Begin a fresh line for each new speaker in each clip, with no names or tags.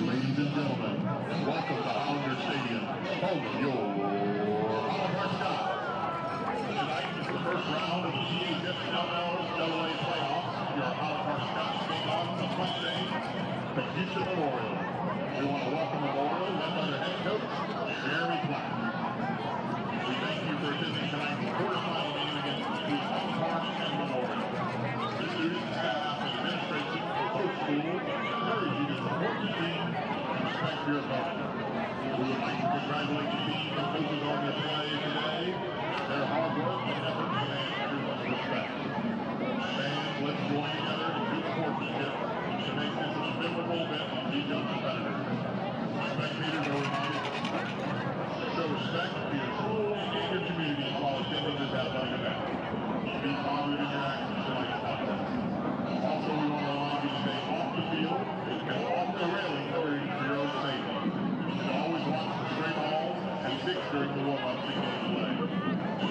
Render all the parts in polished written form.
Ladies and gentlemen, welcome to Highlander Stadium, home of your Highland Scott. Tonight is the first round of the CHSLL playoffs. Your Highland Scott take on the Monday to Houston Memorial. We want to welcome Memorial, led by their head coach, Jeremy Platt. We thank you for attending tonight's quarterfinal game against the Highland Park and Memorial. The students, staff, and administration of both schools encourage you to support the team and respect your opponent. We would like to congratulate the team and coaches on their play today. Their hard work and effort command everyone's respect. Fans, let's join together to do sportsmanship to make this a memorable event for these young competitors. Spectators are reminded to show respect to your school and your community while attending this athletic event. Be positive in your actions tonight at contest. Also, we want to allow you to stay off the field and off the railing for your own safety. You should always watch the stray balls and sticks during the warm-ups and game play.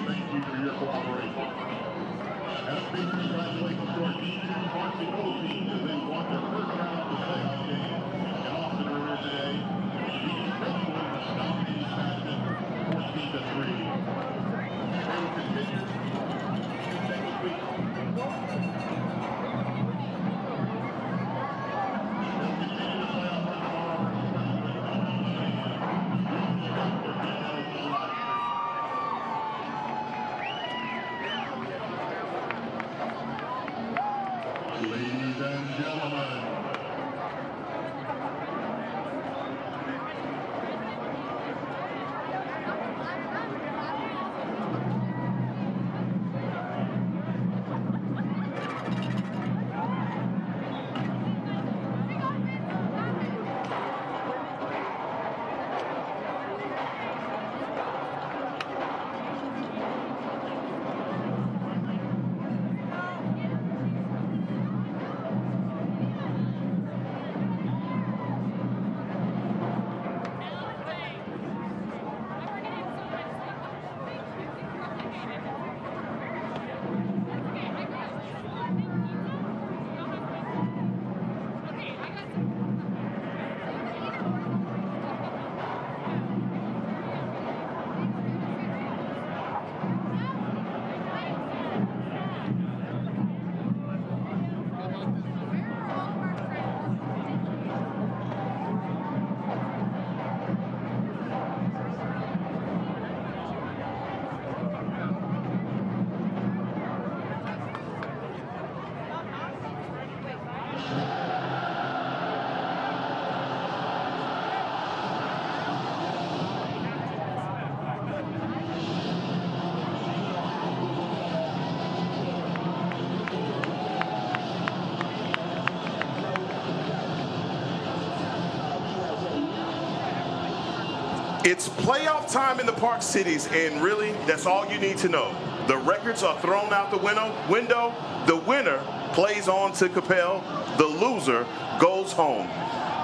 Thank you for your cooperation. And a big congratulations to our D2 varsity goal team as they won their first round of the playoff game in Austin earlier today. Beating Bristol in a dominating fashion, 14-3. They will continue next week. Ladies and gentlemen,
it's playoff time in the Park Cities, and really, that's all you need to know. The records are thrown out the window. The winner plays on to Capel. The loser goes home.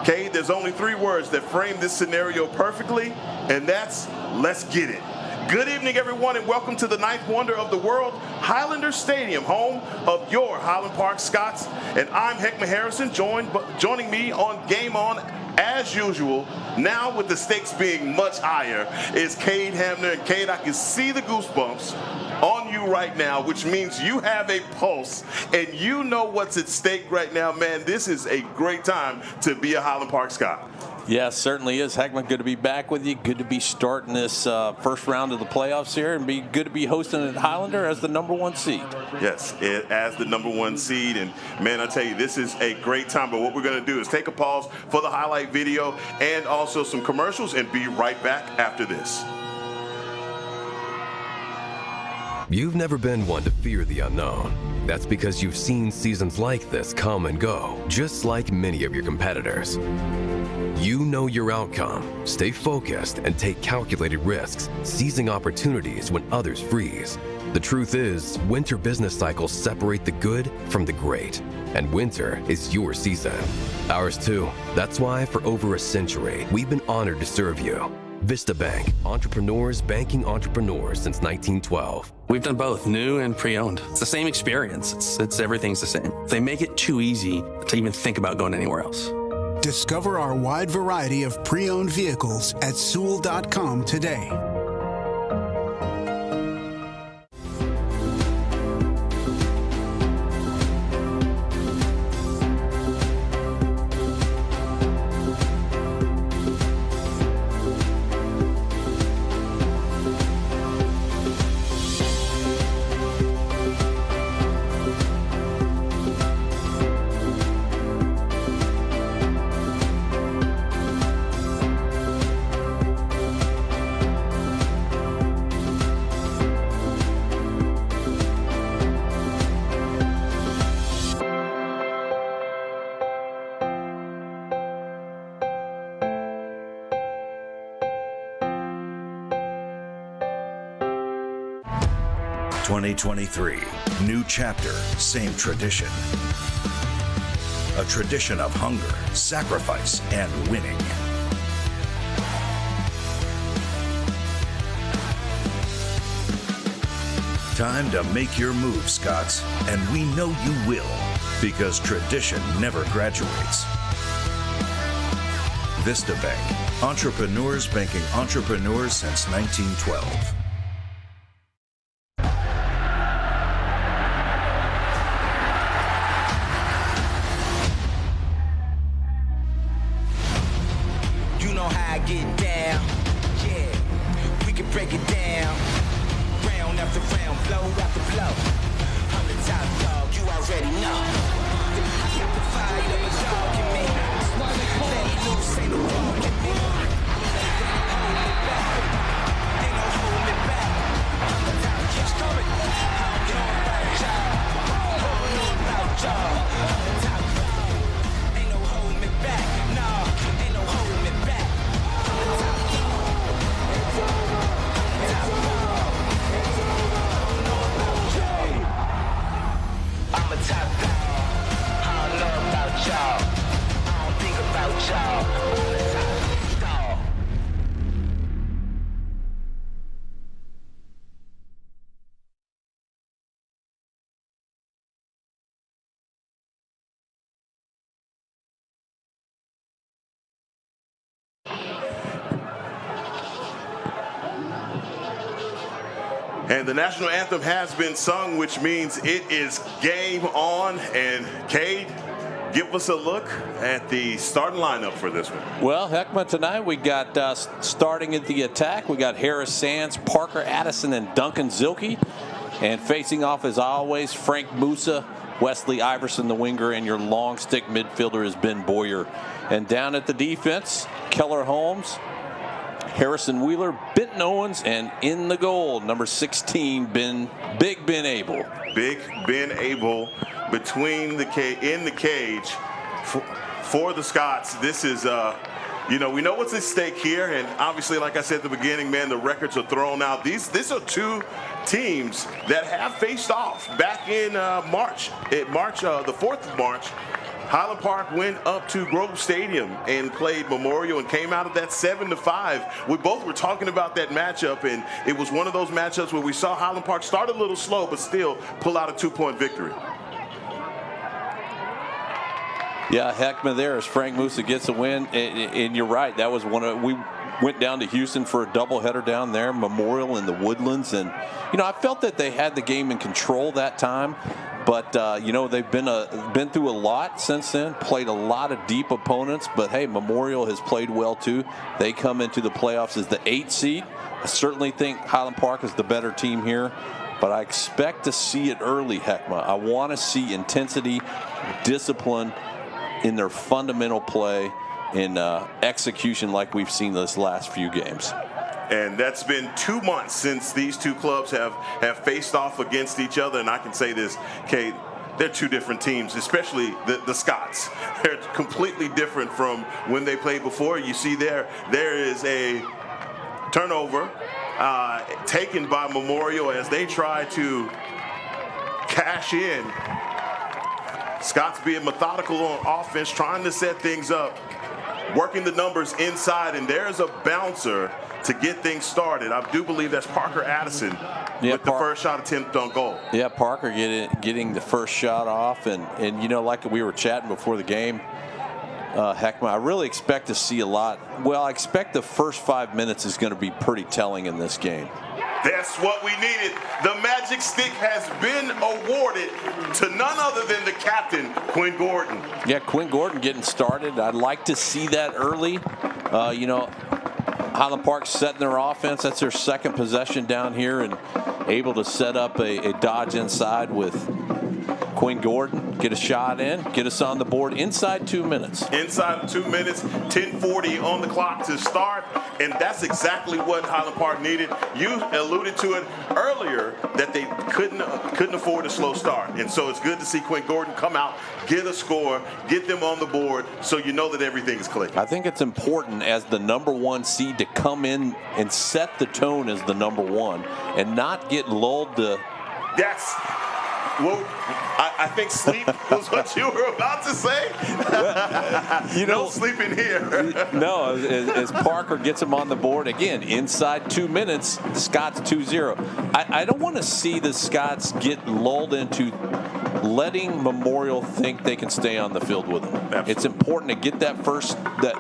Okay, there's only 3 words that frame this scenario perfectly, and that's let's get it. Good evening, everyone, and welcome to the 9th wonder of the world, Highlander Stadium, home of your Highland Park Scots. And I'm Heckman Harrison, joining me on Game On, as usual, now with the stakes being much higher, is Cade Hamner. And Cade, I can see the goosebumps on you right now, which means you have a pulse, and you know what's at stake right now, man. This is a great time to be a Highland Park Scot.
Yes, certainly is. Heckman, good to be back with you. Good to be starting this first round of the playoffs here, and be good to be hosting at Highlander as the #1 seed.
Yes, as the #1 seed. And, man, I tell you, this is a great time. But what we're going to do is take a pause for the highlight video and also some commercials, and be right back after this.
You've never been one to fear the unknown. That's because you've seen seasons like this come and go, just like many of your competitors. You know your outcome, stay focused, and take calculated risks, seizing opportunities when others freeze. The truth is, winter business cycles separate the good from the great, and winter is your season. Ours too. That's why for over a century, we've been honored to serve you. Vista Bank, entrepreneurs banking entrepreneurs since 1912.
We've done both, new and pre-owned. It's the same experience. It's everything's the same. They make it too easy to even think about going anywhere else.
Discover our wide variety of pre-owned vehicles at Sewell.com today.
'23, new chapter, same tradition. A tradition of hunger, sacrifice, and winning. Time to make your move, Scots, and we know you will, because tradition never graduates. Vista Bank, entrepreneurs banking entrepreneurs since 1912.
Get down, yeah, we can break it down. Round after round, blow after blow. I'm the top dog, you already know. Got the fire of a dog in me. Let it loose, ain't no dog in me. Ain't no holding me back. I'm the top, keeps coming. I don't know about y'all. I don't know about y'all. I'm the top dog. Ain't no holding me back. Nah, ain't no holding me back. I'm a top dog. I don't know about y'all. I don't think about y'all. I'm the top dog.
And the national anthem has been sung, which means it is game on. And Cade, give us a look at the starting lineup for this one.
Well, Heckma, tonight we got starting at the attack. We got Harris Sands, Parker Addison, and Duncan Zilke. And facing off, as always, Frank Musa, Wesley Iverson, the winger, and your long stick midfielder is Ben Boyer. And down at the defense, Keller Holmes, Harrison Wheeler, Benton Owens, and in the goal, number 16, Big Ben Abel.
Big Ben Abel between in the cage for the Scots. This is, we know what's at stake here, and obviously, like I said at the beginning, man, the records are thrown out. These are two teams that have faced off back in March. The 4th of March. Highland Park went up to Grove Stadium and played Memorial and came out of that 7-5. We both were talking about that matchup, and it was one of those matchups where we saw Highland Park start a little slow, but still pull out a 2-point victory.
Yeah, Heckma there as Frank Musa gets a win, and you're right. That was we went down to Houston for a doubleheader down there, Memorial in the Woodlands, and I felt that they had the game in control that time. But, they've been through a lot since then, played a lot of deep opponents. But, hey, Memorial has played well, too. They come into the playoffs as the 8th seed. I certainly think Highland Park is the better team here. But I expect to see it early, Heckma. I want to see intensity, discipline in their fundamental play and execution like we've seen this last few games.
And that's been 2 months since these two clubs have faced off against each other. And I can say this, Kate, they're two different teams, especially the Scots. They're completely different from when they played before. You see there is a turnover taken by Memorial as they try to cash in. Scots being methodical on offense, trying to set things up, working the numbers inside, and there's a bouncer to get things started. I do believe that's Parker Addison with the first shot attempt on goal.
Yeah, Parker getting the first shot off, and like we were chatting before the game, Heckma, I really expect to see a lot. Well, I expect the first 5 minutes is going to be pretty telling in this game.
That's what we needed. The magic stick has been awarded to none other than the captain, Quinn Gordon.
Yeah, Quinn Gordon getting started. I'd like to see that early. Highland Park setting their offense. That's their second possession down here, and able to set up a dodge inside with Quinn Gordon. Get a shot in, get us on the board inside 2 minutes.
Inside 2 minutes, 10:40 on the clock to start, and that's exactly what Highland Park needed. You alluded to it earlier that they couldn't afford a slow start, and so it's good to see Quinn Gordon come out, get a score, get them on the board, so you know that everything's clicking.
I think it's important as the number 1 seed to come in and set the tone as the number 1 and not get lulled to.
That's. Well, I think sleep was what you were about to say. No sleep in here.
No, as Parker gets him on the board again, inside 2 minutes, Scots 2-0. I don't want to see the Scots get lulled into letting Memorial think they can stay on the field with them. Absolutely. It's important to get that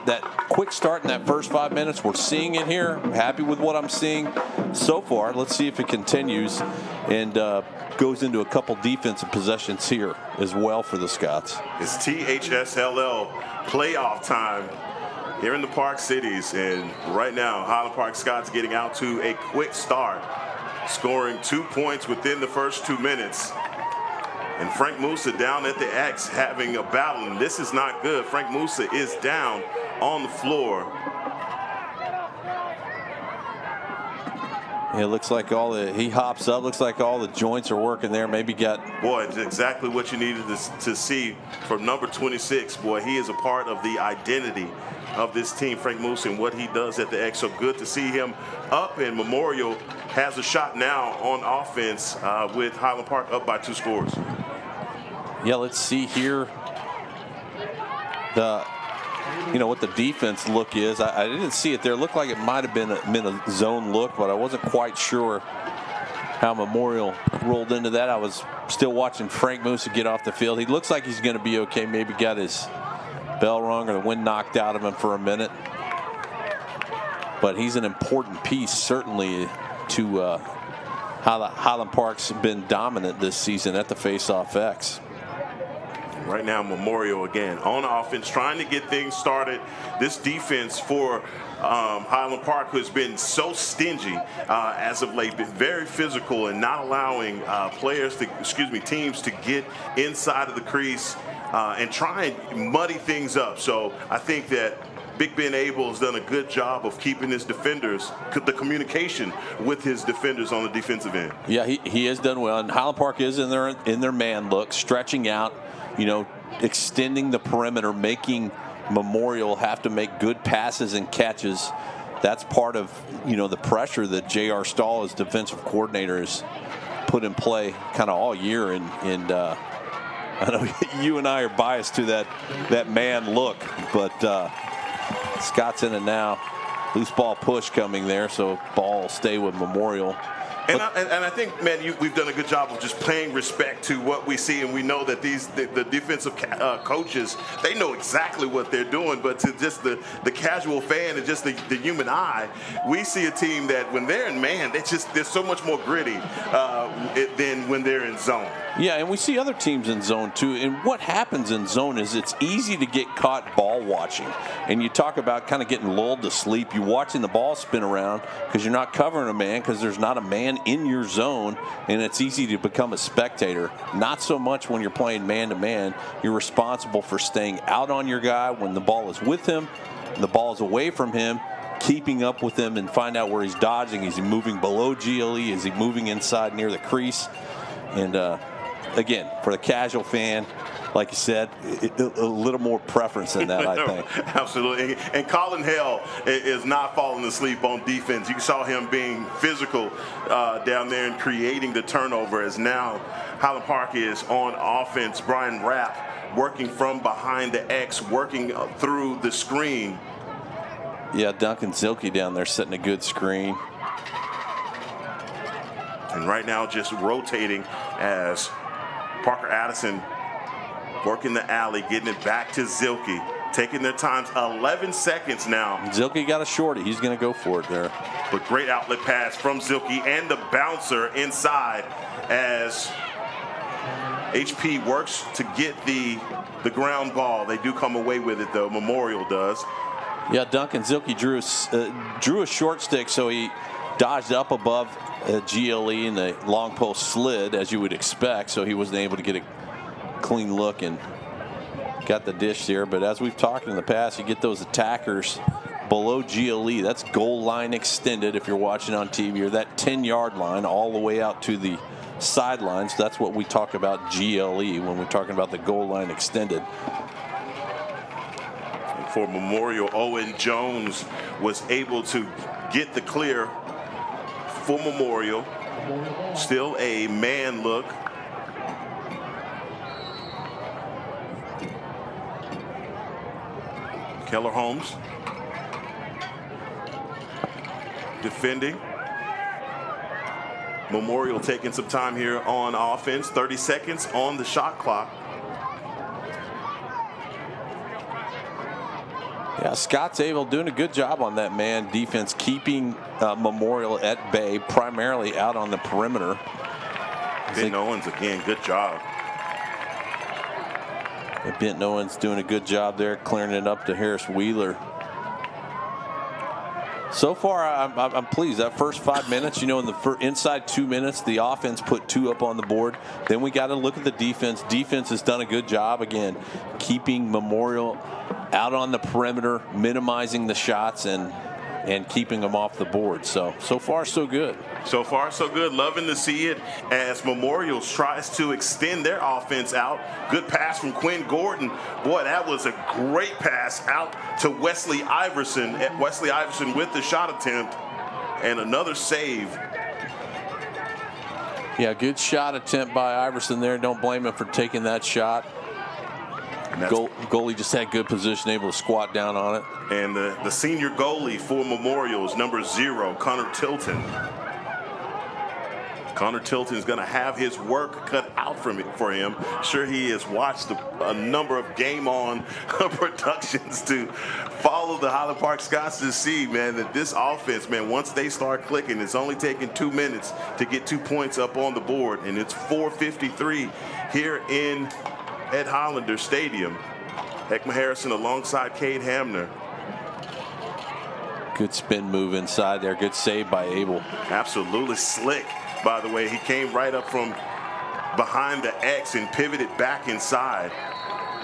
that quick start in that first 5 minutes. We're seeing it here. I'm happy with what I'm seeing so far. Let's see if it continues and goes into a couple defensive possessions here as well for the Scots.
It's THSLL playoff time here in the Park Cities, and right now Highland Park Scots getting out to a quick start, scoring 2 points within the first 2 minutes. And Frank Musa down at the X having a battle, and this is not good. Frank Musa is down on the floor.
It looks like he hops up, looks like all the joints are working there. Maybe
Boy, it's exactly what you needed to see from number 26. Boy, he is a part of the identity of this team, Frank Musa, and what he does at the X. So good to see him up, and Memorial has a shot now on offense with Highland Park up by 2 scores.
Yeah, let's see here what the defense look is. I didn't see it there. It looked like it might have been a zone look, but I wasn't quite sure how Memorial rolled into that. I was still watching Frank Musa get off the field. He looks like he's going to be okay. Maybe got his bell rung or the wind knocked out of him for a minute. But he's an important piece, certainly, to how the Highland Park's been dominant this season at the face-off X.
Right now, Memorial again on offense, trying to get things started. This defense for Highland Park has been so stingy as of late, been very physical and not allowing teams to get inside of the crease and try and muddy things up. So I think that Big Ben Abel has done a good job of keeping his defenders, the communication with his defenders on the defensive end.
Yeah, he has done well, and Highland Park is in their man look, stretching out, extending the perimeter, making Memorial have to make good passes and catches. That's part of the pressure that J.R. Stahl, as defensive coordinator, has put in play kind of all year, and I know you and I are biased to that man look, but Scott's in it now. Loose ball push coming there, so ball will stay with Memorial.
And I think, man, we've done a good job of just paying respect to what we see, and we know that the defensive coaches, they know exactly what they're doing. But to just the casual fan and just the human eye, we see a team that when they're in man, they're so much more gritty than when they're in zone.
Yeah, and we see other teams in zone too. And what happens in zone is it's easy to get caught ball watching. And you talk about kind of getting lulled to sleep. You're watching the ball spin around because you're not covering a man, because there's not a man in your zone, and it's easy to become a spectator. Not so much when you're playing man-to-man. You're responsible for staying out on your guy when the ball is with him, the ball is away from him, keeping up with him and find out where he's dodging. Is he moving below GLE? Is he moving inside near the crease? And again, for the casual fan, like you said, a little more preference than that, I think.
Absolutely. And Colin Hale is not falling asleep on defense. You saw him being physical down there and creating the turnover, as now Highland Park is on offense. Brian Rapp working from behind the X, working through the screen.
Yeah, Duncan Zilke down there setting a good screen.
And right now just rotating as Parker Addison working the alley, getting it back to Zilke. taking their times. 11 seconds now.
Zilke got a shorty. He's going to go for it there.
But great outlet pass from Zilke and the bouncer inside as HP works to get the ground ball. They do come away with it, though. Memorial does.
Yeah, Duncan Zilke drew a short stick, so he dodged up above GLE, and the long post slid, as you would expect, so he wasn't able to get a clean look and got the dish there. But as we've talked in the past, you get those attackers below GLE. That's goal line extended if you're watching on TV, or that 10-yard line all the way out to the sidelines. That's what we talk about GLE when we're talking about the goal line extended.
For Memorial, Owen Jones was able to get the clear for Memorial. Still a man look. Keller Holmes defending. Memorial taking some time here on offense. 30 seconds on the shot clock.
Yeah, Scott's doing a good job on that man defense, keeping Memorial at bay, primarily out on the perimeter.
Ben Owens again, good job.
Ben Owens doing a good job there, clearing it up to Harris Wheeler. So far, I'm pleased. That first 5 minutes, in the inside 2 minutes, the offense put 2 up on the board. Then we got to look at the defense. Defense has done a good job, again, keeping Memorial out on the perimeter, minimizing the shots, and keeping them off the board. So far, so good.
So far, so good. Loving to see it as Memorial tries to extend their offense out. Good pass from Quinn Gordon. Boy, that was a great pass out to Wesley Iverson. Wesley Iverson with the shot attempt and another save.
Yeah, good shot attempt by Iverson there. Don't blame him for taking that shot. Goalie just had good position, able to squat down on it.
And the senior goalie for Memorial is number 0, Connor Tilton. Connor Tilton is going to have his work cut out for him. Sure, he has watched a number of Game On productions to follow the Highland Park Scots to see, man, that this offense, man, once they start clicking, it's only taking 2 minutes to get 2 points up on the board, and it's 4:53 here at Highlander Stadium. Heckma Harrison alongside Cade Hamner.
Good spin move inside there. Good save by Abel.
Absolutely slick, by the way. He came right up from behind the X and pivoted back inside.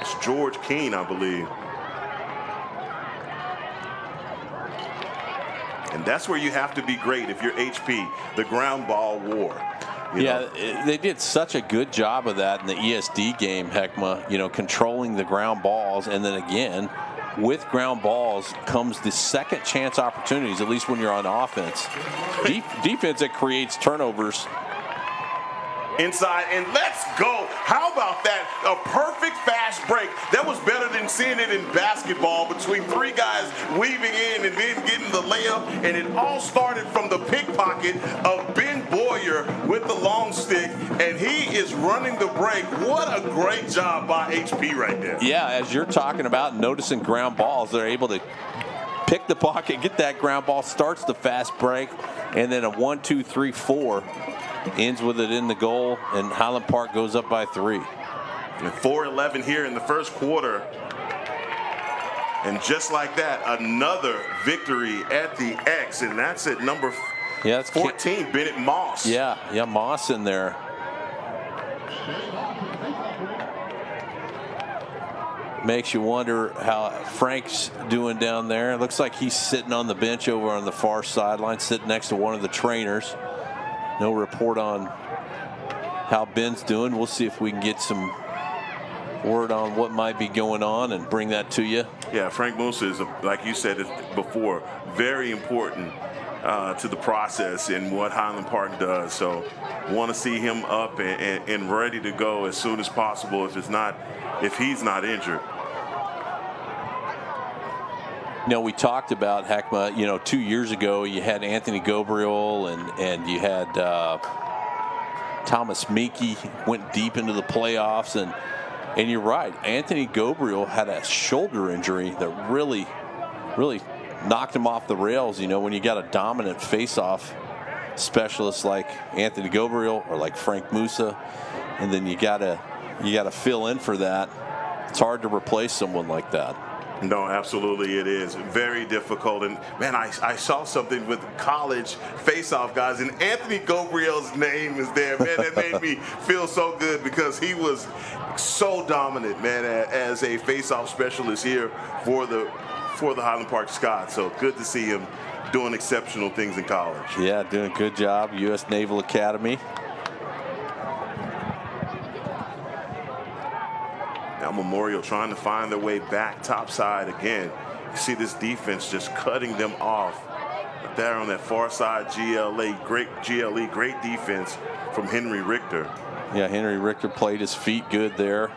It's George Keene, I believe. And that's where you have to be great if you're HP, the ground ball war.
They did such a good job of that in the ESD game, Heckma, controlling the ground balls. And then again, with ground balls comes the second chance opportunities, at least when you're on offense. Defense that creates turnovers.
Inside, and let's go. How about that? A perfect fast break. That was better than seeing it in basketball between 3 guys weaving in and then getting the layup. And it all started from the pickpocket of Ben Boyer with the long stick, and he is running the break. What a great job by HP right there.
Yeah, as you're talking about noticing ground balls, they're able to pick the pocket, get that ground ball, starts the fast break, and then a 1, 2, 3, 4. Ends with it in the goal, and Highland Park goes up by 3.
And 4:11 here in the first quarter. And just like that, another victory at the X, and that's at number 14, Bennett Moss.
Yeah, Moss in there. Makes you wonder how Frank's doing down there. It looks like he's sitting on the bench over on the far sideline, sitting next to one of the trainers. No report on how Ben's doing. We'll see if we can get some word on what might be going on and bring that to you.
Yeah, Frank Musa is, like you said before, very important to the process and what Highland Park does. So want to see him up and ready to go as soon as possible if he's not injured.
We talked about Heckma, 2 years ago you had Anthony Gabriel and you had Thomas Meeke went deep into the playoffs, and And you're right, Anthony Gabriel had a shoulder injury that really knocked him off the rails. You know, when you got a dominant face-off specialist like Anthony Gabriel or like Frank Musa, and then you gotta fill in for that. It's hard to replace someone like that.
No, absolutely it is. Very difficult. And, man, I saw something with college face-off guys, and Anthony Gabriel's name is there. Man, that made me feel so good because he was so dominant, man, as a face-off specialist here for the Highland Park Scots. So good to see him doing exceptional things in college.
Yeah, doing a good job. U.S. Naval Academy.
Now Memorial trying to find their way back topside again. You see this defense just cutting them off. But there on that far side, great defense from Henry Richter.
Yeah, Henry Richter played his feet good there.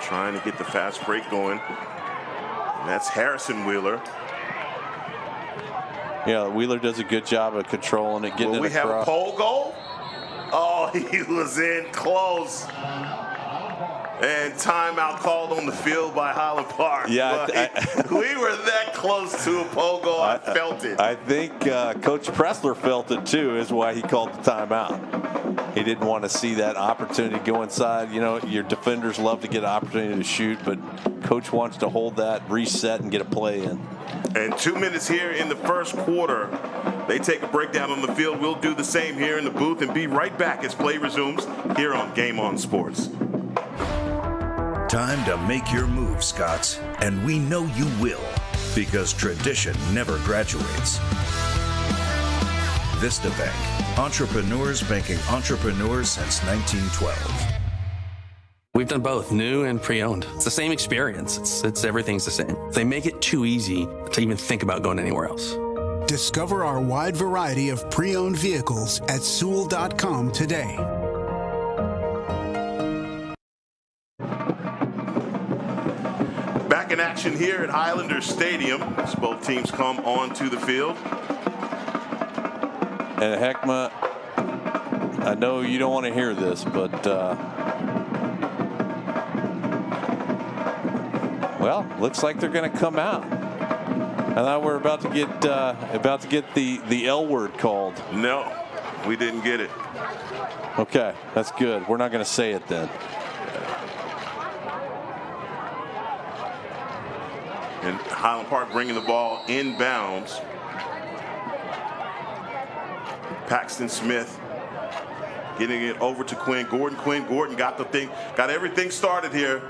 Trying to get the fast break going. And that's Harrison Wheeler.
Yeah, Wheeler does a good job of controlling it, getting it across.
We have a pole goal? Oh, he was in close. And timeout called on the field by Highland Park.
Yeah,
we were that close to a pole goal. I felt it.
I think Coach Pressler felt it too, is why he called the timeout. He didn't want to see that opportunity go inside. You know, your defenders love to get an opportunity to shoot, but Coach wants to hold that, reset, and get a play in.
And 2 minutes here in the first quarter. They take a breakdown on the field. We'll do the same here in the booth and be right back as play resumes here on Game On Sports.
Time to make your move, Scots, and we know you will, because tradition never graduates. Vista Bank, entrepreneurs banking entrepreneurs since 1912.
We've done both new and pre-owned. It's the same experience. It's everything's the same. They make it too easy to even think about going anywhere else.
Discover our wide variety of pre-owned vehicles at Sewell.com today.
Back in action here at Highlander Stadium as both teams come onto the field.
And Heckma, I know you don't want to hear this, but well, looks like they're going to come out. I thought we were about to get the L word called.
No, we didn't get it.
Okay, that's good. We're not going to say it then.
And Highland Park bringing the ball inbounds. Paxton Smith getting it over to Quinn Gordon. Quinn Gordon got everything started here.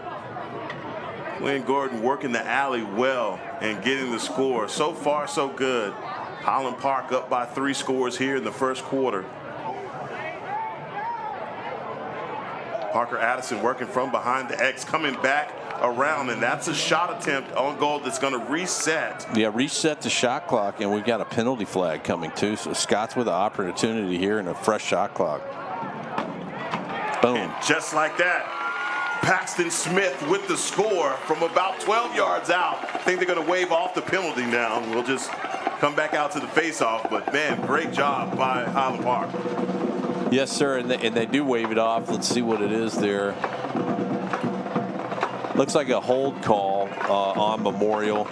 Quinn Gordon working the alley well and getting the score. So far, so good. Highland Park up by 3 scores here in the first quarter. Parker Addison working from behind the X, coming back around, and that's a shot attempt on goal that's going to reset.
Yeah, reset the shot clock, and we've got a penalty flag coming too. So Scott's with an opportunity here and a fresh shot clock. Boom.
And just like that, Paxton Smith with the score from about 12 yards out. I think they're going to wave off the penalty now. We'll just come back out to the face-off. But, man, great job by Highland Park.
Yes, sir, and they do wave it off. Let's see what it is there. Looks like a hold call on Memorial,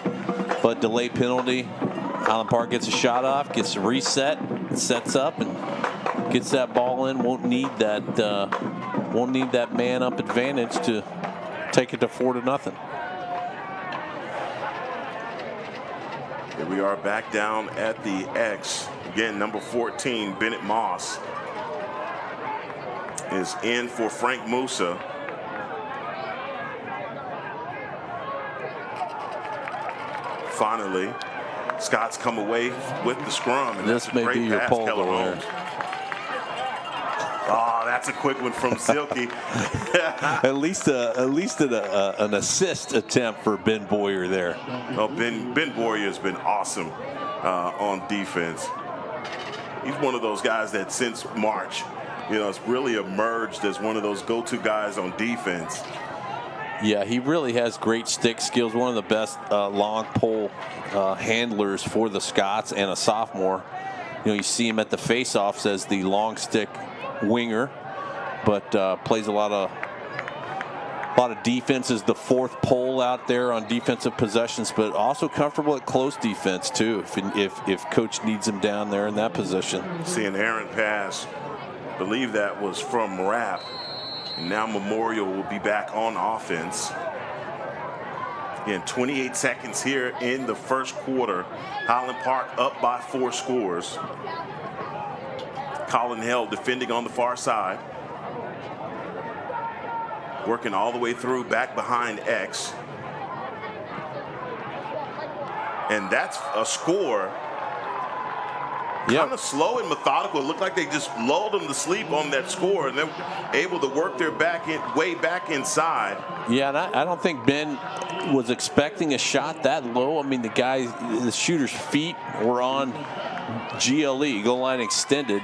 but delay penalty. Highland Park gets a shot off, gets a reset, sets up, and gets that ball in. Won't need that man up advantage to take it to 4-0.
Here we are back down at the X. Again, number 14, Bennett Moss, is in for Frank Musa. Finally, Scott's come away with the scrum. And
this may be your pole there.
Oh, that's a quick one from Silky.
at least an assist attempt for Ben Boyer there.
Oh, Ben Boyer has been awesome on defense. He's one of those guys that since March, has really emerged as one of those go-to guys on defense.
Yeah, he really has great stick skills. One of the best long pole handlers for the Scots, and a sophomore. you see him at the face-offs as the long stick winger, but plays a lot of defense, is the fourth pole out there on defensive possessions, but also comfortable at close defense too if coach needs him down there in that position.
See an errant pass, believe that was from Rapp. And now Memorial will be back on offense. Again, 28 seconds here in the first quarter. Highland Park up by 4 scores. Colin Held defending on the far side. Working all the way through, back behind X. And that's a score. Kind of slow and methodical. It looked like they just lulled them to sleep on that score, and they're able to work their way back inside.
Yeah, and I don't think Ben was expecting a shot that low. I mean, the shooter's feet were on GLE, goal line extended.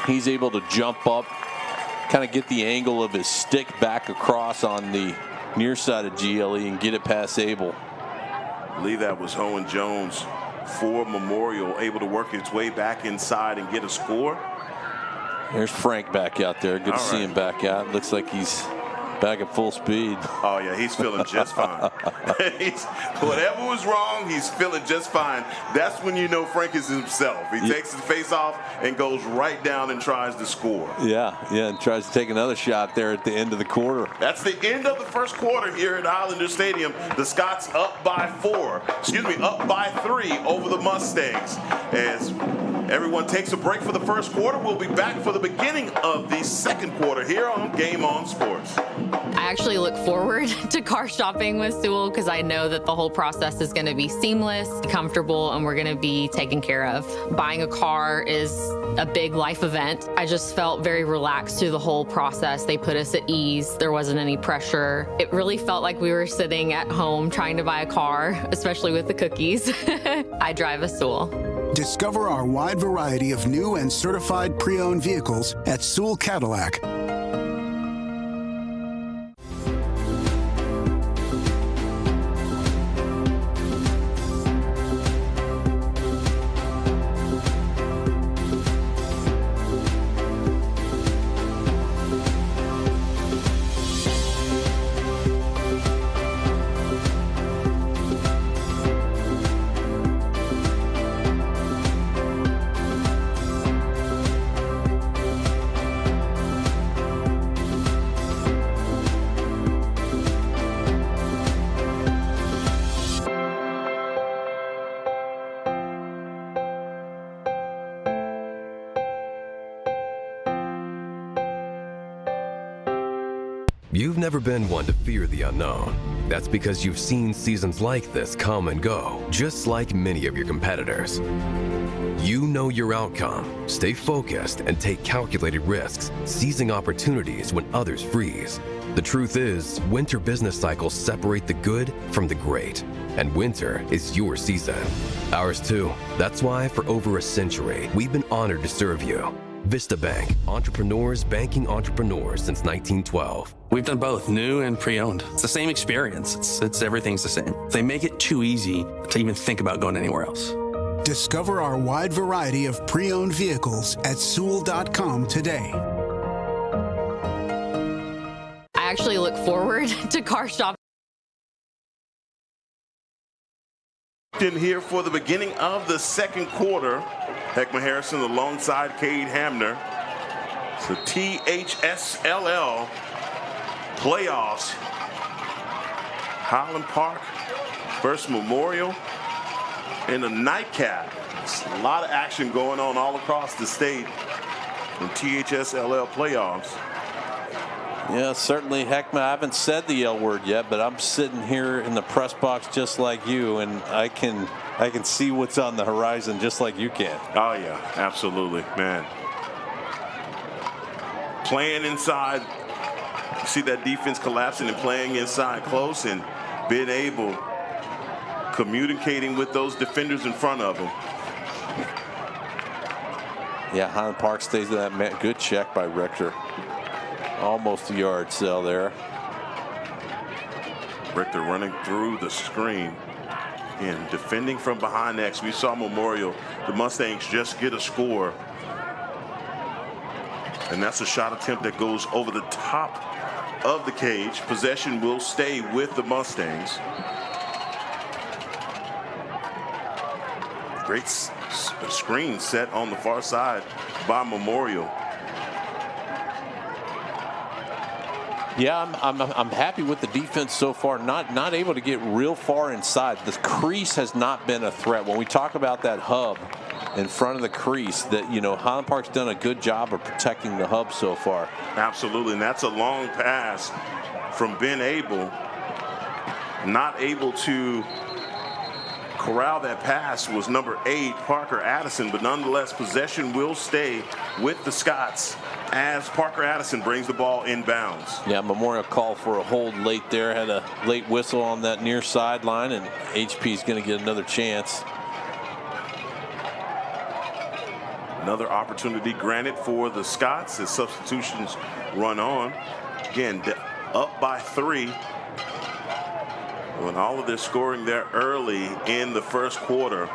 He's able to jump up, kind of get the angle of his stick back across on the near side of GLE and get it past Abel.
I believe that was Owen Jones for Memorial, able to work its way back inside and get a score.
There's Frank back out there. Good to see him back out. Looks like he's back at full speed.
Oh yeah, he's feeling just fine. Whatever was wrong, he's feeling just fine. That's when you know Frank is himself. He takes his face off and goes right down and tries to score.
Yeah, and tries to take another shot there at the end of the quarter.
That's the end of the first quarter here at Islander Stadium. The Scots up by 3 over the Mustangs. As everyone takes a break for the first quarter, we'll be back for the beginning of the second quarter here on Game On Sports.
I actually look forward to car shopping with Sewell because I know that the whole process is going to be seamless, comfortable, and we're going to be taken care of. Buying a car is a big life event. I just felt very relaxed through the whole process. They put us at ease. There wasn't any pressure. It really felt like we were sitting at home trying to buy a car, especially with the cookies. I drive a Sewell.
Discover our wide variety of new and certified pre-owned vehicles at Sewell Cadillac.
You've never been one to fear the unknown. That's because you've seen seasons like this come and go, just like many of your competitors. You know your outcome, stay focused, and take calculated risks, seizing opportunities when others freeze. The truth is, winter business cycles separate the good from the great, and winter is your season. Ours too. That's why for over a century, we've been honored to serve you. Vista Bank, entrepreneurs banking entrepreneurs since 1912.
We've done both new and pre-owned. It's the same experience. It's everything's the same. They make it too easy to even think about going anywhere else.
Discover our wide variety of pre-owned vehicles at Sewell.com today.
I actually look forward to car shopping.
In here for the beginning of the second quarter. Heckma Harrison alongside Cade Hamner. So THSLL playoffs. Highland Park versus Memorial in a nightcap. It's a lot of action going on all across the state in THSLL playoffs.
Yeah, certainly, Heckma. I haven't said the L word yet, but I'm sitting here in the press box just like you, and I can see what's on the horizon just like you can.
Oh yeah, absolutely, man. Playing inside, you see that defense collapsing and playing inside close and being able, communicating with those defenders in front of them.
Yeah, Highland Park stays with that man. Good check by Richter. Almost a yard cell there.
Richter running through the screen. And defending from behind next, we saw Memorial, the Mustangs just get a score. And that's a shot attempt that goes over the top of the cage. Possession will stay with the Mustangs. Great screen set on the far side by Memorial.
Yeah, I'm happy with the defense so far. Not able to get real far inside. The crease has not been a threat. When we talk about that hub in front of the crease, that, you know, Highland Park's done a good job of protecting the hub so far.
Absolutely, and that's a long pass from Ben Abel. Not able to corral that pass was number 8, Parker Addison, but nonetheless, possession will stay with the Scots as Parker Addison brings the ball inbounds.
Yeah, Memorial called for a hold late there, had a late whistle on that near sideline, and HP is going to get another chance.
Another opportunity granted for the Scots as substitutions run on. Again, up by 3. When all of this scoring there early in the first quarter,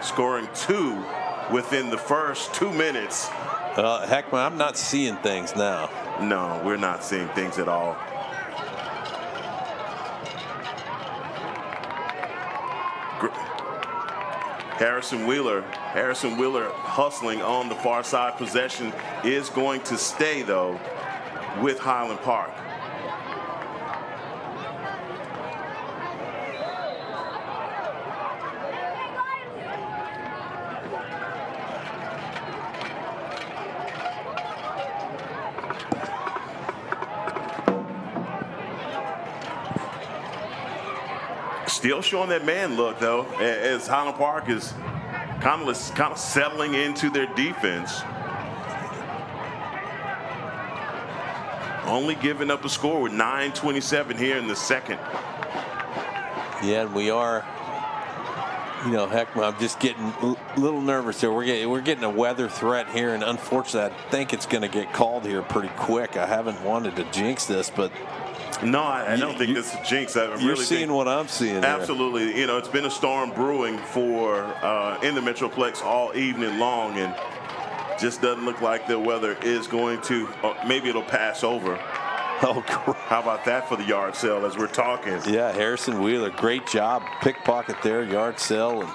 scoring 2 within the first 2 minutes.
Heckman, I'm not seeing things now.
No, we're not seeing things at all. Harrison Wheeler hustling on the far side. Possession is going to stay, though, with Highland Park. Still showing that man look, though, as Highland Park is kind of settling into their defense. Only giving up a score with 9:27 here in the second.
Yeah, and we are, you know, heck, I'm just getting a little nervous there. We're getting a weather threat here, and unfortunately, I think it's going to get called here pretty quick. I haven't wanted to jinx this, but
no, I don't think this is a jinx.
You're seeing what I'm seeing.
Absolutely. Here. You know, it's been a storm brewing for in the Metroplex all evening long, and just doesn't look like the weather is going to. Maybe it'll pass over.
Oh, crap.
How about that for the yard sale as we're talking?
Yeah, Harrison Wheeler, great job. Pickpocket there, yard sale, and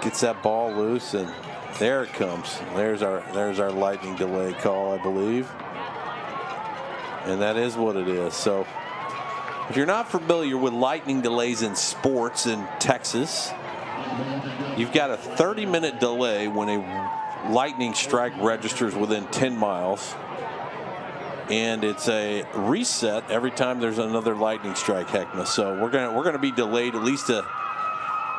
gets that ball loose, and there it comes. There's our lightning delay call, I believe. And that is what it is. So if you're not familiar with lightning delays in sports in Texas, you've got a 30-minute delay when a lightning strike registers within 10 miles. And it's a reset every time there's another lightning strike, Heckma. So we're gonna be delayed at least a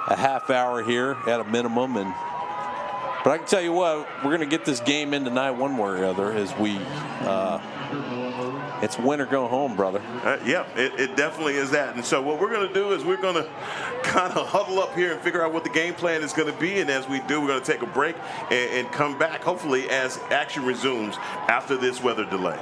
half hour here at a minimum. But I can tell you what, we're gonna get this game in tonight one way or other as we it's win or go home, brother.
Yeah, it definitely is that. And so what we're going to do is we're going to kind of huddle up here and figure out what the game plan is going to be. And as we do, we're going to take a break and come back, hopefully, as action resumes after this weather delay.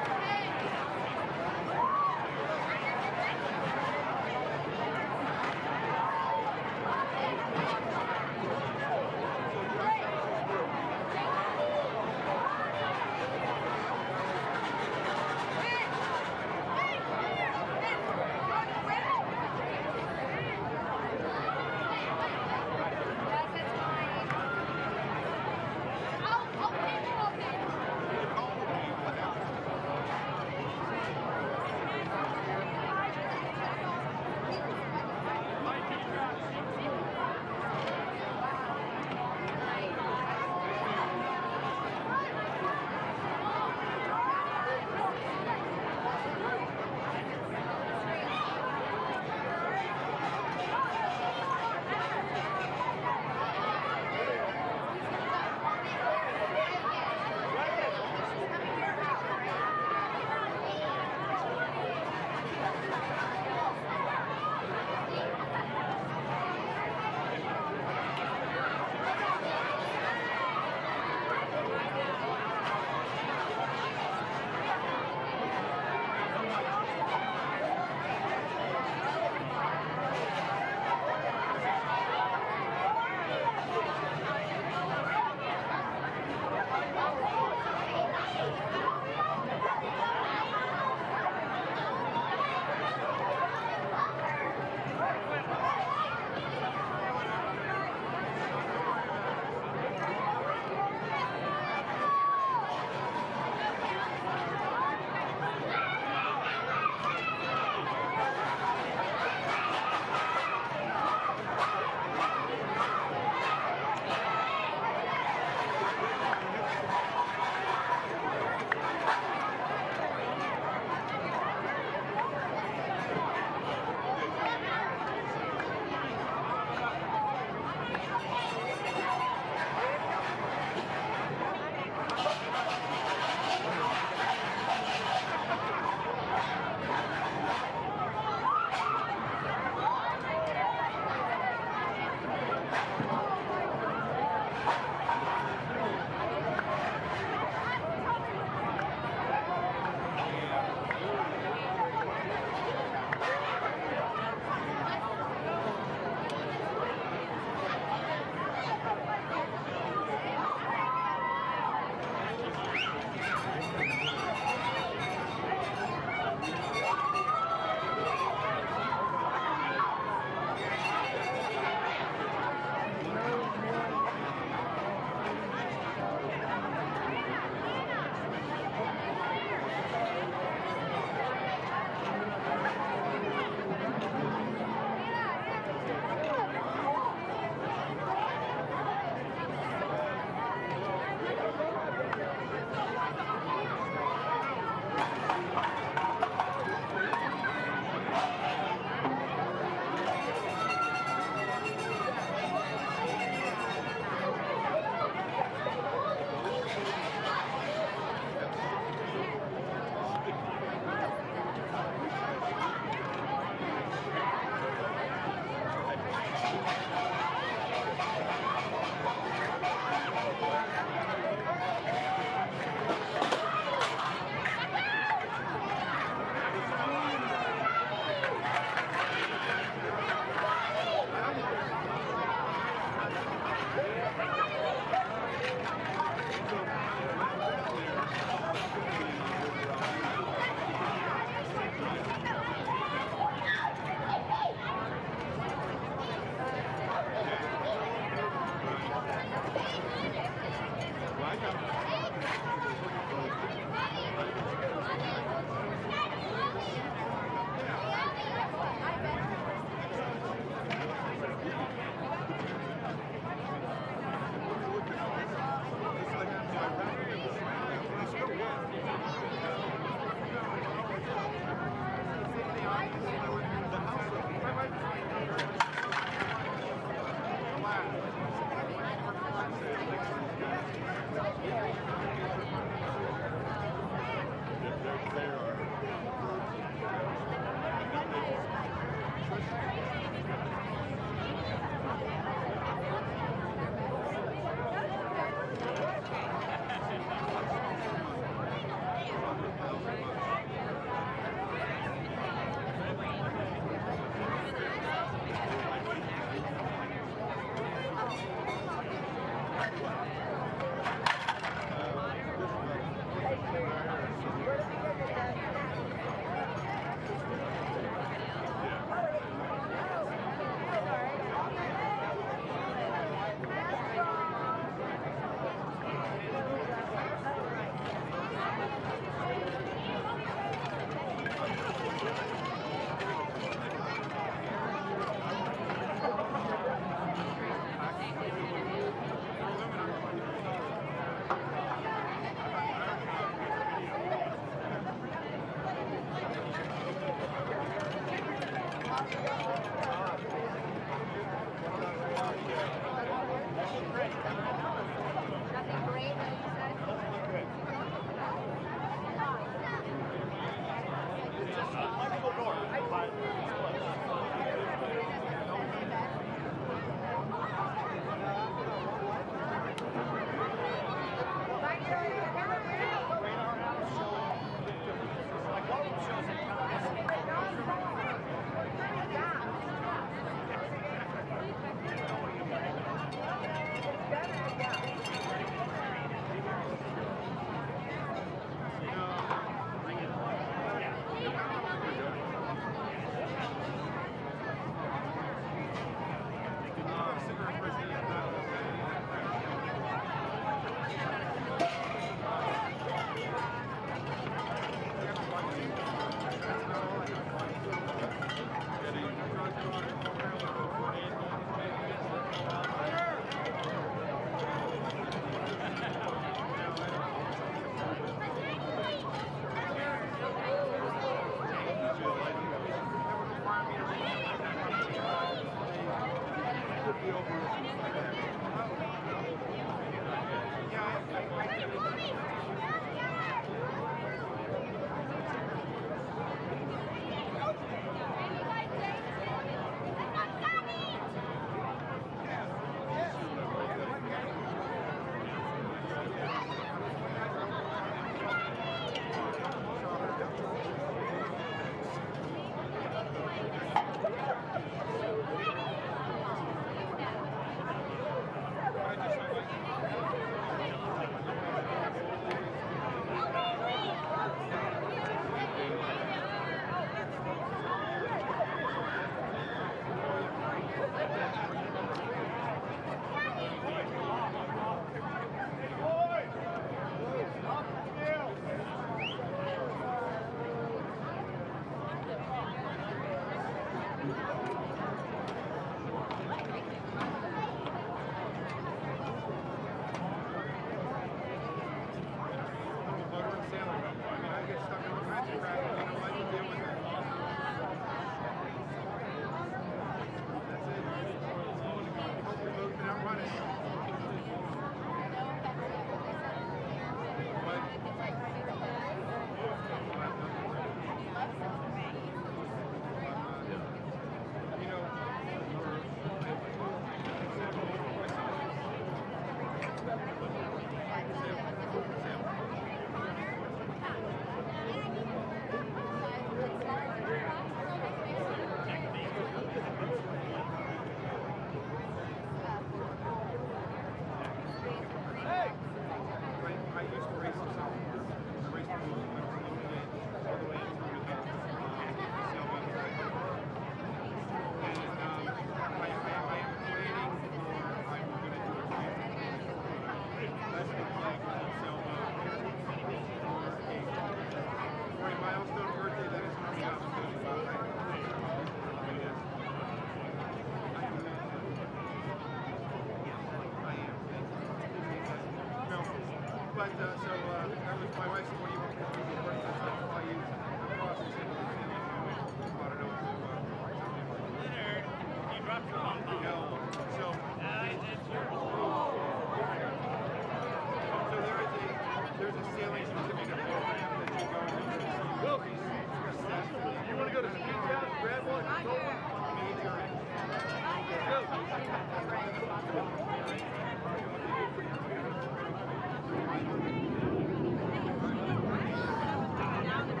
Now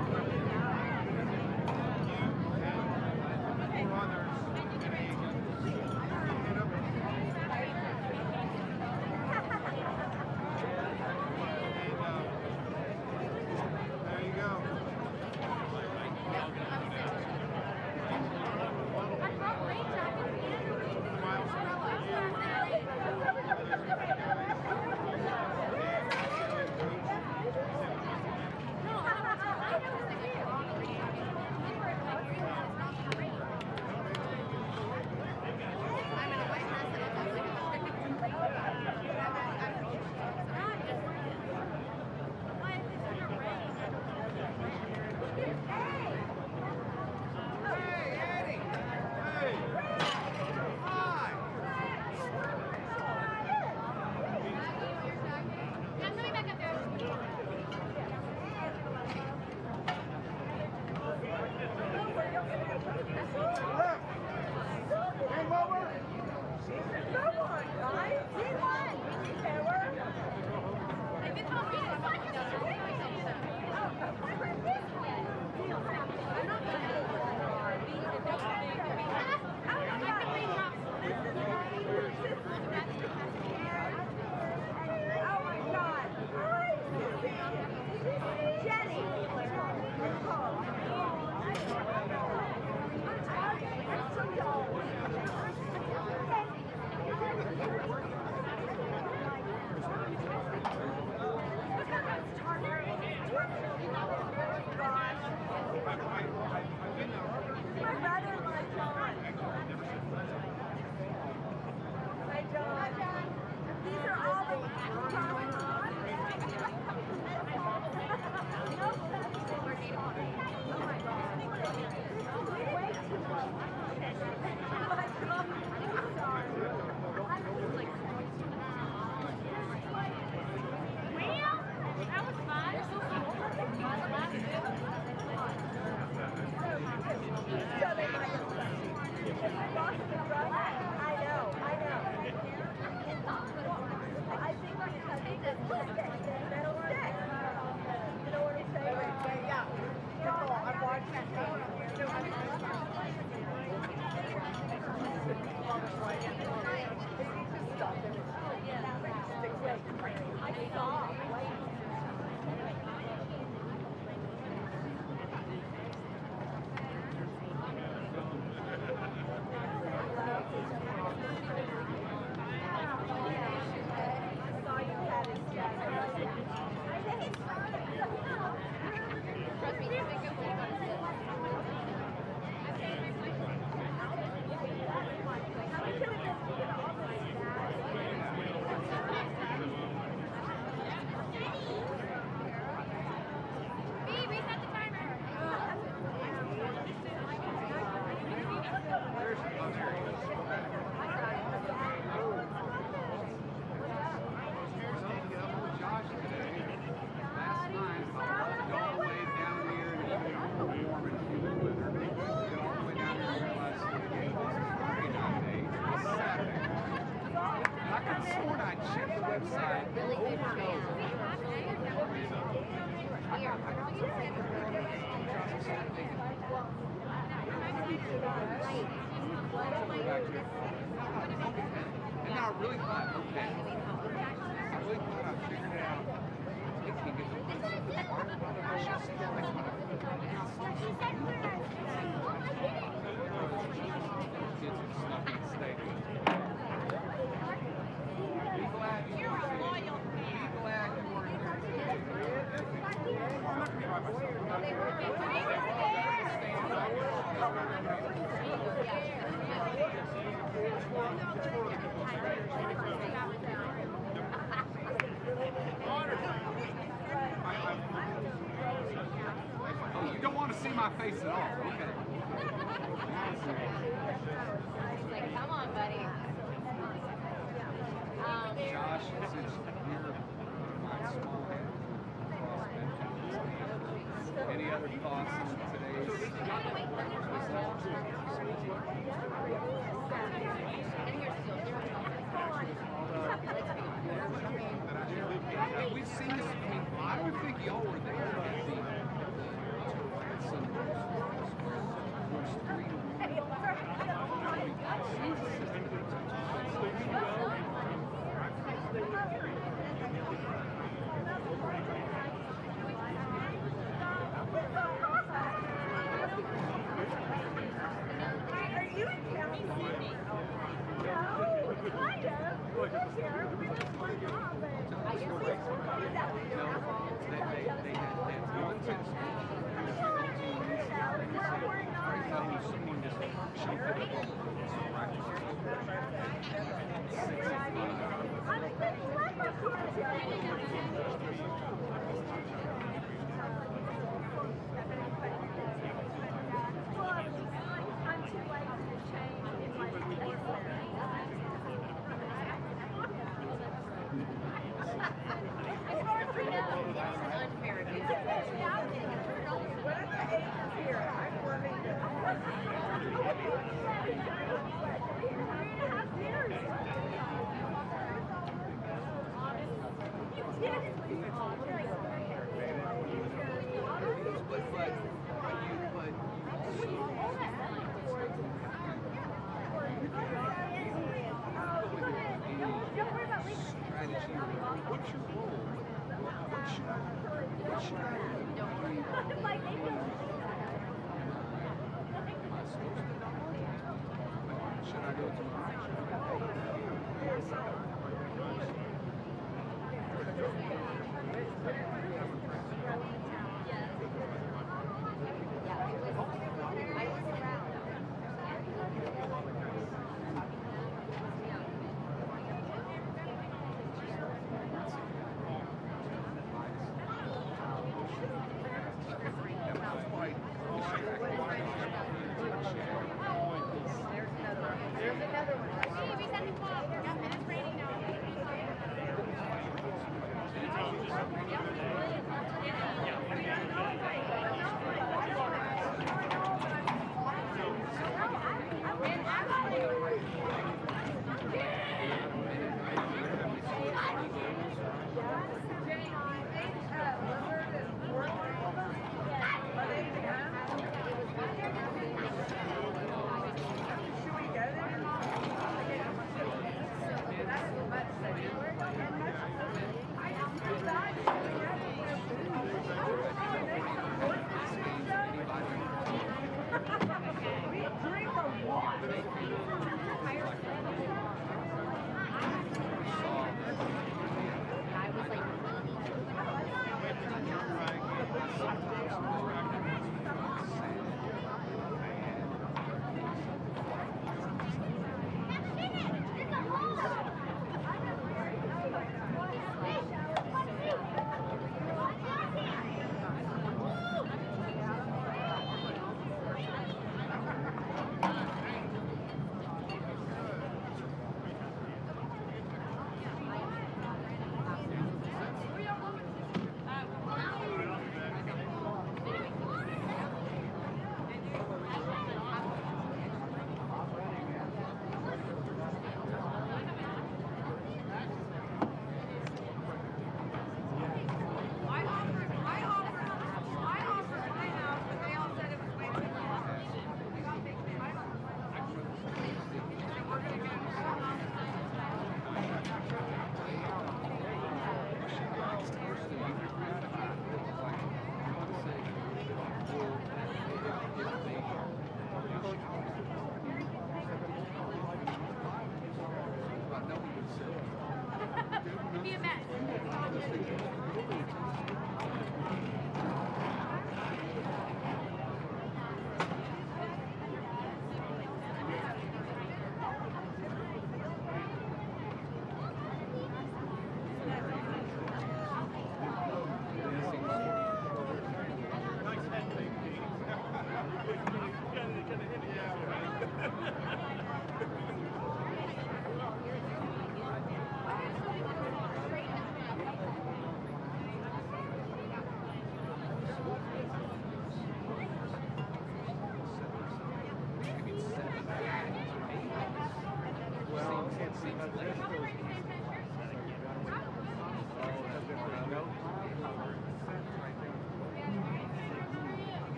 You don't want to see my face at all. Okay.
Come on, buddy.
Josh, since you're my small head, any other thoughts on today's? We've seen this. I mean, I don't think y'all were there at the
There's another one.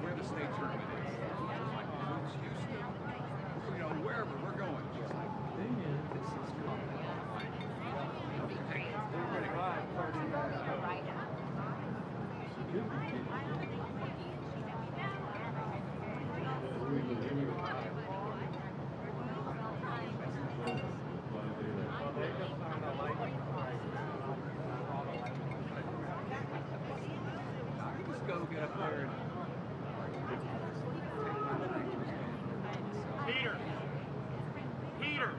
Where the state tournament is. Like, it's Houston. You know, wherever we're going. She's like, this is coming. Just go get up there and
Peter. Peter.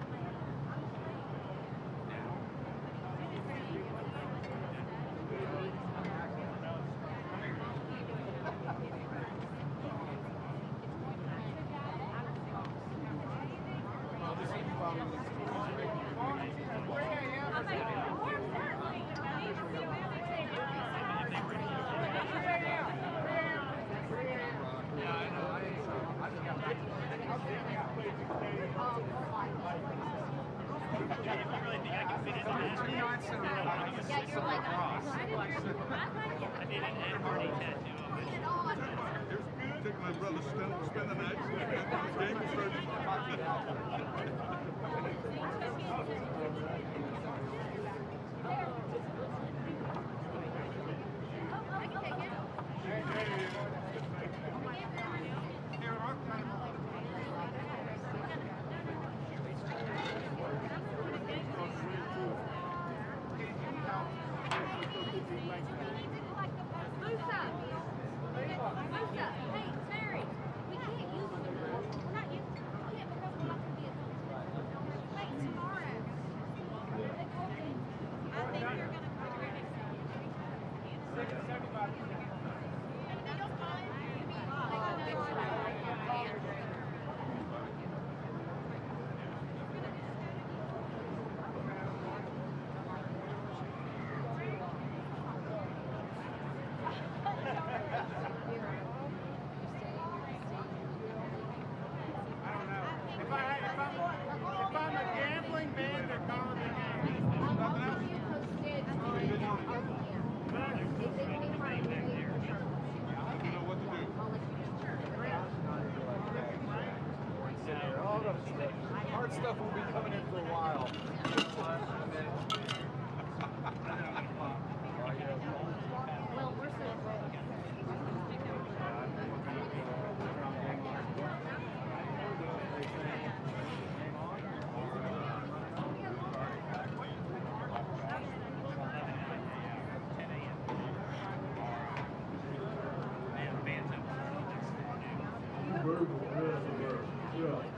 Take my brother spend the night. Game is ready.
hard stuff will be coming in for a while.
Well, we're so
Yeah.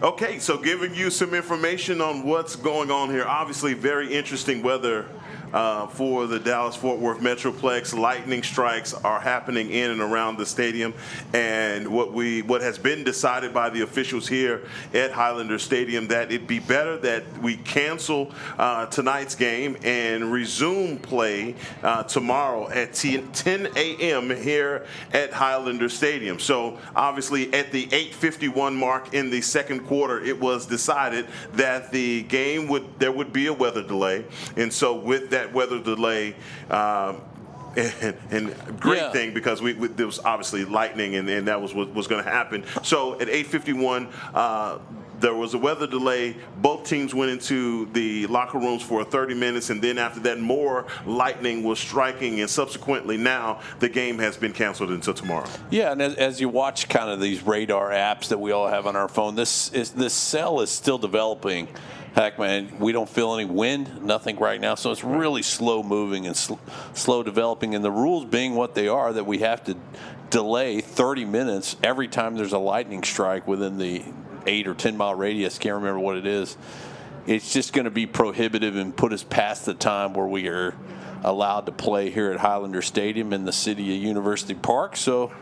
Okay, so giving you some information on what's going on here. Obviously, very interesting weather for the Dallas-Fort Worth Metroplex. Lightning strikes are happening in and around the stadium, and what has been decided by the officials here at Highlander Stadium, that it'd be better that we cancel tonight's game and resume play tomorrow at 10 a.m. here at Highlander Stadium. So obviously at the 8:51 mark in the second quarter, it was decided that the game there would be a weather delay, and so with that weather delay, and great thing, because there was obviously lightning, and that was what was going to happen. So at 8:51, there was a weather delay. Both teams went into the locker rooms for 30 minutes, and then after that, more lightning was striking, and subsequently now the game has been canceled until tomorrow. Yeah, and as you watch kind of these radar apps that we all have on our phone, this cell is still developing. Heck, man, we don't feel any wind, nothing right now, so it's really slow moving and slow developing. And the rules being what they are, that we have to delay 30 minutes every time there's a lightning strike within the 8 or 10 mile radius. Can't remember what it is. It's just going to be prohibitive and put us past the time where we are allowed to play here at Highlander Stadium in the city of University Park. So,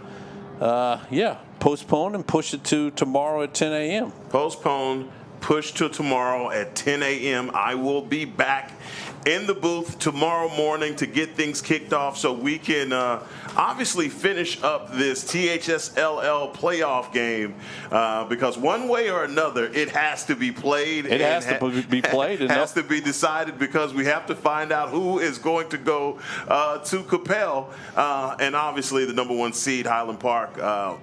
postpone and push it to tomorrow at 10 a.m. Postpone. Push to tomorrow at 10 a.m. I will be back in the booth tomorrow morning to get things kicked off, so we can obviously finish up this THSLL playoff game, because one way or another it has to be played. It has to be played. It has to be decided, because we have to find out who is going to go to Capel, and obviously the number 1 seed, Highland Park,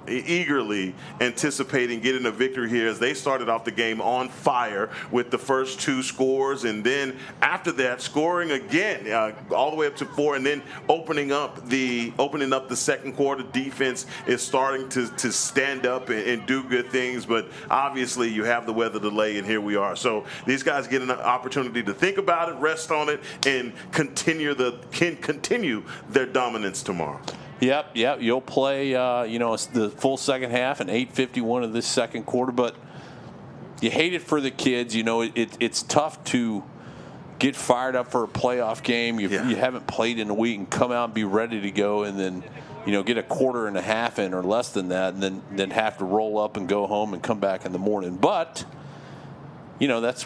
eagerly anticipating getting a victory here, as they started off the game on fire with the first 2 scores, and then after that scoring again all the way up to 4, and then opening up the second quarter. Defense is starting to stand up and do good things, but obviously you have the weather delay, and here we are. So these guys get an opportunity to think about it, rest on it, and continue their dominance tomorrow. Yep. You'll play, it's the full second half and 8:51 of this second quarter, but you hate it for the kids. It's tough to get fired up for a playoff game. You haven't played in a week and come out and be ready to go, and then get a quarter and a half in or less than that, and then have to roll up and go home and come back in the morning. But that's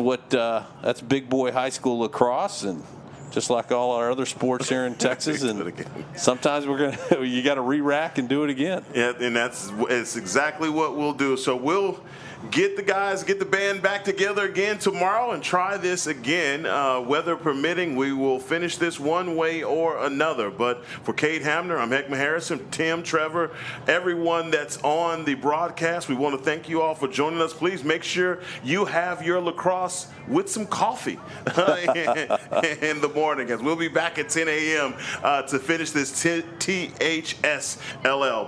big boy high school lacrosse, and just like all our other sports here in Texas, and sometimes you got to re-rack and do it again. Yeah, and it's exactly what we'll do. So we'll get the band back together again tomorrow and try this again. Weather permitting, we will finish this one way or another. But for Cade Hamner, I'm Heckman Harrison, Tim, Trevor, everyone that's on the broadcast, we want to thank you all for joining us. Please make sure you have your lacrosse with some coffee in the morning, as we'll be back at 10 a.m. To finish this THSLL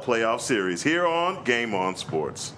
playoff series here on Game On Sports.